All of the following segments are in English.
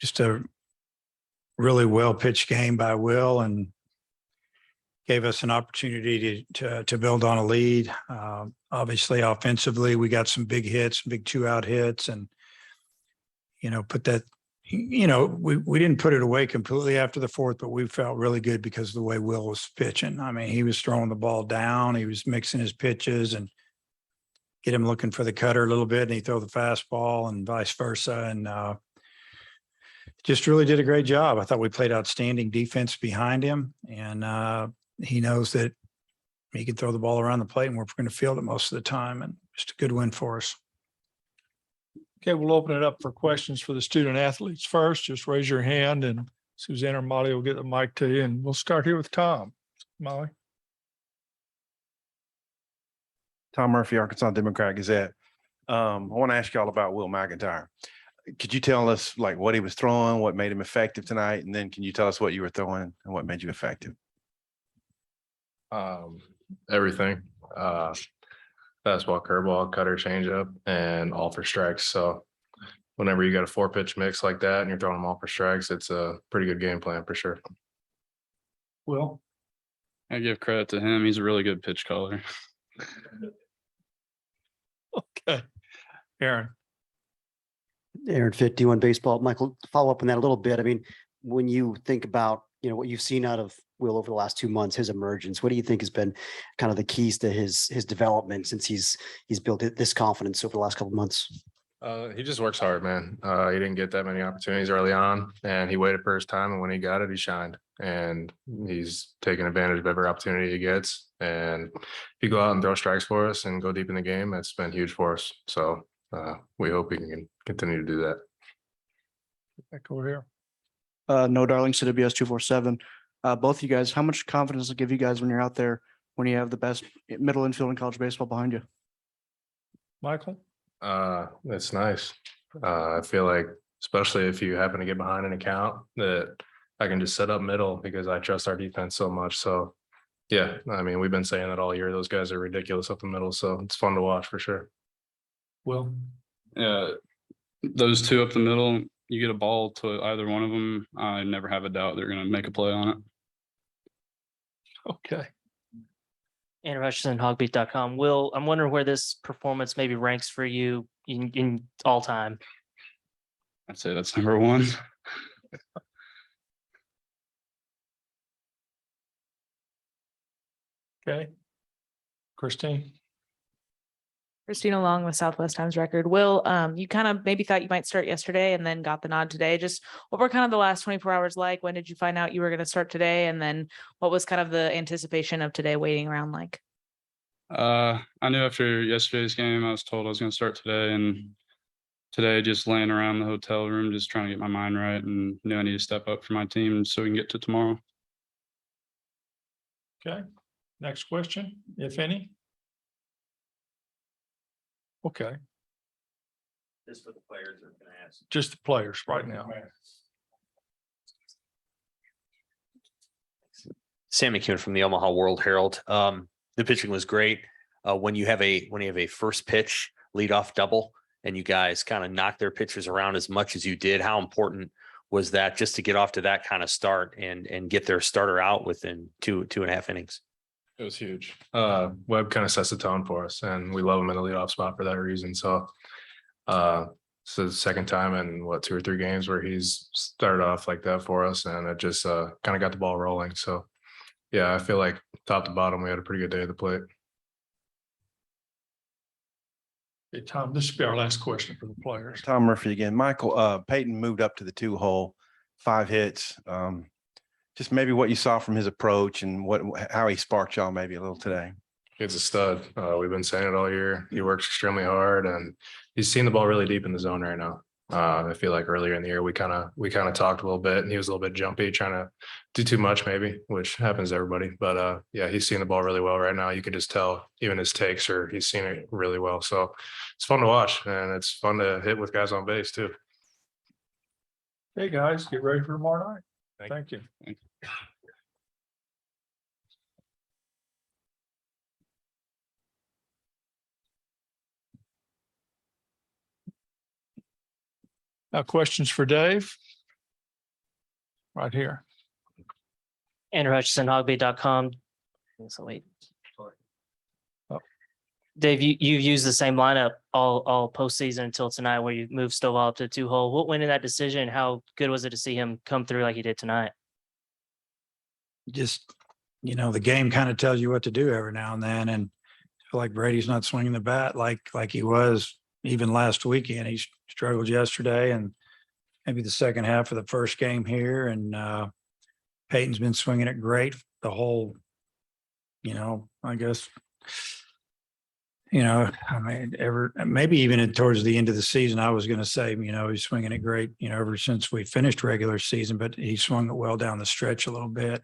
just a really well pitched game by Will, and gave us an opportunity to build on a lead. Obviously, offensively, we got some big hits, big 2-out hits, and put that. We didn't put it away completely after the fourth, but we felt really good because of the way Will was pitching. I mean, he was throwing the ball down, he was mixing his pitches, and get him looking for the cutter a little bit, and he throw the fastball, and vice versa, and just really did a great job. I thought we played outstanding defense behind him, and he knows that he can throw the ball around the plate, and we're going to field it most of the time, and just a good win for us. Okay, we'll open it up for questions for the student athletes first. Just raise your hand and Suzanne or Molly will get the mic to you, and we'll start here with Tom. Molly. Tom Murphy, Arkansas Democrat Gazette. I want to ask you all about Will McIntyre. Could you tell us like what he was throwing, what made him effective tonight? And then can you tell us what you were throwing and what made you effective? Everything. Fastball, curveball, cutter, changeup, and all for strikes. So whenever you got a 4-pitch mix like that and you're throwing them all for strikes, it's a pretty good game plan for sure. Will. I give credit to him. He's a really good pitch caller. Okay. Aaron, 51 baseball. Michael, to follow up on that a little bit. I mean, when you think about, what you've seen out of Will over the last 2 months, his emergence, what do you think has been kind of the keys to his development since he's built this confidence over the last couple of months? He just works hard, man. He didn't get that many opportunities early on, and he waited for his time, and when he got it, he shined. And he's taking advantage of every opportunity he gets. And if you go out and throw strikes for us and go deep in the game, that's been huge for us. So we hope he can continue to do that. back over here. No Darling, CWS 247. Both of you guys, how much confidence will give you guys when you're out there when you have the best middle infield in college baseball behind you? Michael? It's nice. I feel like, especially if you happen to get behind an account, that I can just set up middle because I trust our defense so much. So yeah, I mean, we've been saying that all year. Those guys are ridiculous up the middle. So it's fun to watch for sure. Will? Yeah, those two up the middle, you get a ball to either one of them, I never have a doubt they're going to make a play on it. Okay. Andrew Hutchinson, hogbeat.com. Will, I'm wondering where this performance maybe ranks for you in all time. I'd say that's number one. Okay. Christine? Christina Long with Southwest Times Record. Will, you kind of maybe thought you might start yesterday and then got the nod today. Just what were kind of the last 24 hours like? When did you find out you were going to start today? And then what was kind of the anticipation of today waiting around like? I knew after yesterday's game, I was told I was going to start today, and today just laying around the hotel room, just trying to get my mind right, and knew I need to step up for my team so we can get to tomorrow. Okay. Next question, if any. Okay. Just for the players that are going to ask. Just the players right now. Sam McEwen from the Omaha World Herald. The pitching was great. When you have a first pitch leadoff double and you guys kind of knock their pitchers around as much as you did, how important was that just to get off to that kind of start and get their starter out within two and a half innings? It was huge. Webb kind of sets the tone for us, and we love him in the leadoff spot for that reason. So this is the second time in 2 or 3 games where he's started off like that for us, and it just kind of got the ball rolling. So yeah, I feel like top to bottom, we had a pretty good day at the plate. Okay, Tom, this should be our last question for the players. Tom Murphy again. Michael, Peyton moved up to the 2-hole, 5 hits. Just maybe what you saw from his approach and how he sparked y'all maybe a little today. He's a stud. We've been saying it all year. He works extremely hard, and he's seen the ball really deep in the zone right now. I feel like earlier in the year we kind of talked a little bit, and he was a little bit jumpy, trying to do too much maybe, which happens to everybody. But yeah, he's seeing the ball really well right now. You can just tell even his takes he's seeing it really well. So it's fun to watch, and it's fun to hit with guys on base too. Hey guys, get ready for tomorrow night. Thank you. Now questions for Dave. right here. Andrew Hutchinson, hogbeat.com. So wait. Oh. Dave, you've used the same lineup all postseason until tonight where you moved Stovall up to 2-hole. What went in that decision? How good was it to see him come through like he did tonight? Just, the game kind of tells you what to do every now and then. And I feel like Brady's not swinging the bat like he was even last weekend. He struggled yesterday and maybe the second half of the first game here. And Peyton's been swinging it great the whole, I guess, maybe even towards the end of the season, I was going to say, he's swinging it great, ever since we finished regular season, but he swung it well down the stretch a little bit,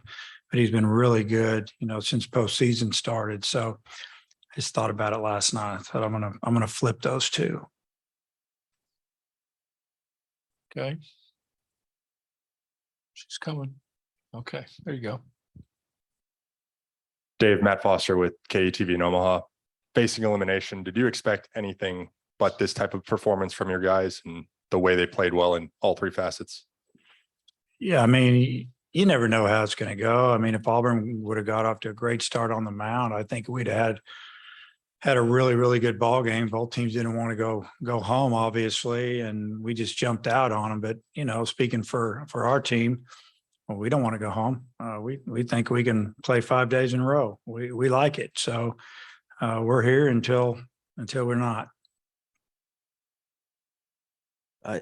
but he's been really good, since postseason started. So I just thought about it last night. I thought I'm going to flip those two. Okay. She's coming. Okay, there you go. Dave, Matt Foster with KUTV in Omaha. Facing elimination, did you expect anything but this type of performance from your guys and the way they played well in all three facets? Yeah, I mean, you never know how it's going to go. I mean, if Auburn would have got off to a great start on the mound, I think we'd have had a really, really good ball game. Both teams didn't want to go home, obviously, and we just jumped out on them. But speaking for our team, well, we don't want to go home. We think we can play 5 days in a row. We like it, so we're here until we're not.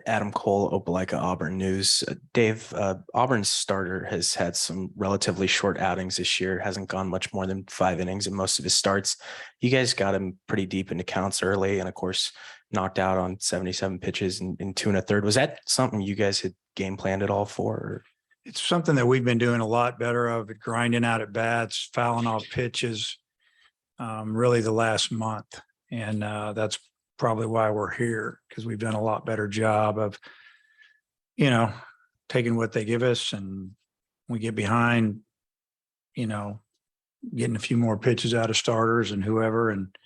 Adam Cole, Opelika, Auburn News. Dave, Auburn's starter has had some relatively short outings this year, hasn't gone much more than 5 innings in most of his starts. You guys got him pretty deep into counts early and, of course, knocked out on 77 pitches in 2 1/3. Was that something you guys had game planned at all for? Or? It's something that we've been doing a lot better of, grinding out at bats, fouling off pitches, really the last month. And that's probably why we're here, because we've done a lot better job of, taking what they give us, and we get behind, getting a few more pitches out of starters and whoever, and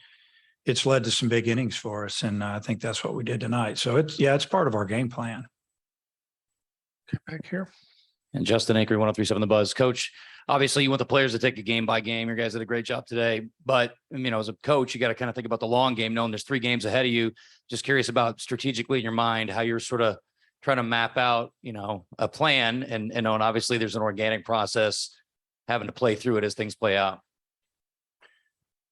it's led to some big innings for us. And I think that's what we did tonight. So it's part of our game plan. Get back here. And Justin Akery, 103.7 The Buzz. Coach, obviously you want the players to take it game by game. Your guys did a great job today. But, as a coach, you got to kind of think about the long game, knowing there's 3 games ahead of you. Just curious about strategically in your mind, how you're sort of trying to map out, a plan and knowing obviously there's an organic process having to play through it as things play out.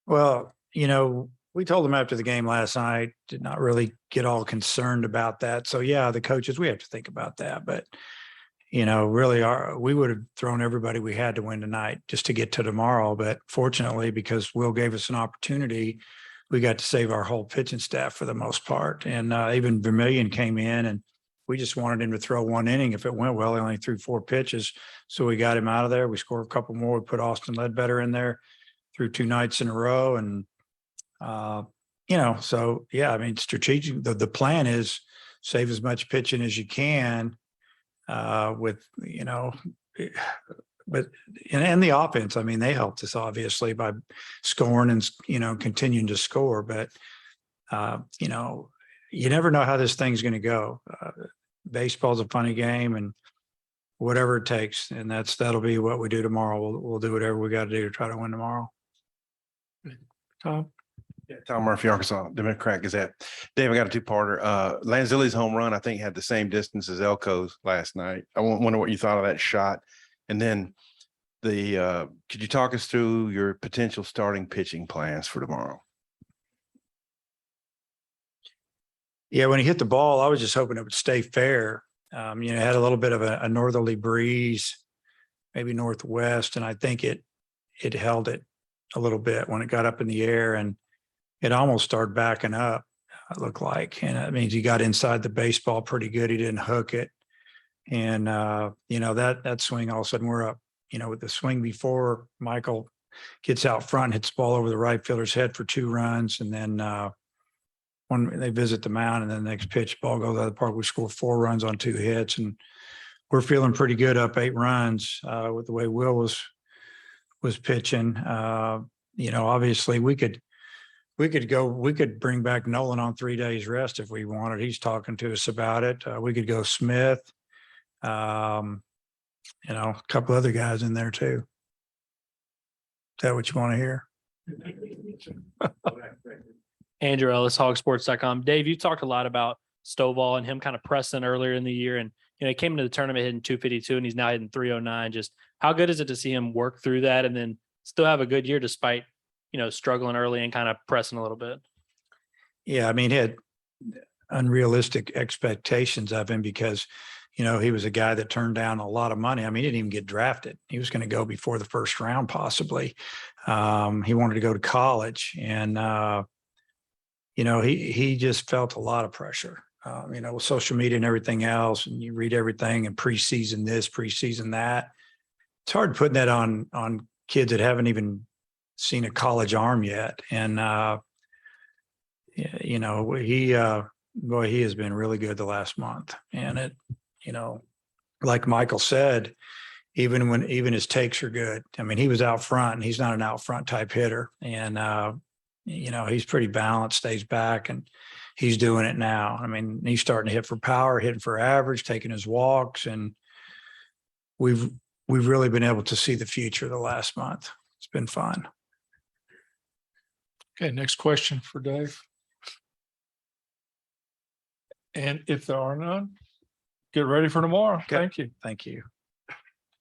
Well, we told them after the game last night, did not really get all concerned about that. So yeah, the coaches, we have to think about that. But really we would have thrown everybody we had to win tonight just to get to tomorrow. But fortunately, because Will gave us an opportunity, we got to save our whole pitching staff for the most part. And even Vermillion came in, and we just wanted him to throw 1 inning. If it went well, he only threw 4 pitches. So we got him out of there. We scored a couple more. We put Austin Ledbetter in there, threw 2 nights in a row. And, so yeah, I mean, strategic, the plan is save as much pitching as you can. But and the offense, I mean, they helped us obviously by scoring and, continuing to score, but, you never know how this thing's going to go. Baseball's a funny game, and whatever it takes. And that'll be what we do tomorrow. We'll do whatever we got to do to try to win tomorrow. Tom. Yeah, Tom Murphy, Arkansas Democrat Gazette. Dave, I got a 2-parter. Lanzilli's home run, I think, had the same distance as Elko's last night. I wonder what you thought of that shot. And then could you talk us through your potential starting pitching plans for tomorrow? Yeah, when he hit the ball, I was just hoping it would stay fair. It had a little bit of a northerly breeze, maybe northwest, and I think it held it a little bit when it got up in the air, and it almost started backing up, it looked like. And that means he got inside the baseball pretty good. He didn't hook it. And, that swing, all of a sudden we're up, with the swing before, Michael gets out front, hits the ball over the right fielder's head for 2 runs. And then when they visit the mound, and then the next pitch, ball goes out of the park, we score 4 runs on 2 hits. And we're feeling pretty good up 8 runs with the way Will was pitching. Obviously we could bring back Nolan on 3 days rest if we wanted. He's talking to us about it. We could go Smith. you know, a couple other guys in there too. Is that what you want to hear? Andrew Ellis, hogsports.com. Dave, you talked a lot about Stovall and him kind of pressing earlier in the year. And, he came into the tournament hitting 252 and he's now hitting 309. Just how good is it to see him work through that and then still have a good year despite, struggling early and kind of pressing a little bit? Yeah, I mean, he had unrealistic expectations of him because, he was a guy that turned down a lot of money. I mean, he didn't even get drafted. He was going to go before the first round, possibly. He wanted to go to college, and he just felt a lot of pressure. With social media and everything else, and you read everything and preseason this, preseason that. It's hard putting that on kids that haven't even seen a college arm yet, and he has been really good the last month, and it. Like Michael said, even his takes are good. I mean, he was out front and he's not an out front type hitter. And, he's pretty balanced, stays back, and he's doing it now. I mean, he's starting to hit for power, hitting for average, taking his walks. And we've really been able to see the future the last month. It's been fun. Okay, next question for Dave. And if there are none, get ready for tomorrow. Okay. Thank you. Thank you.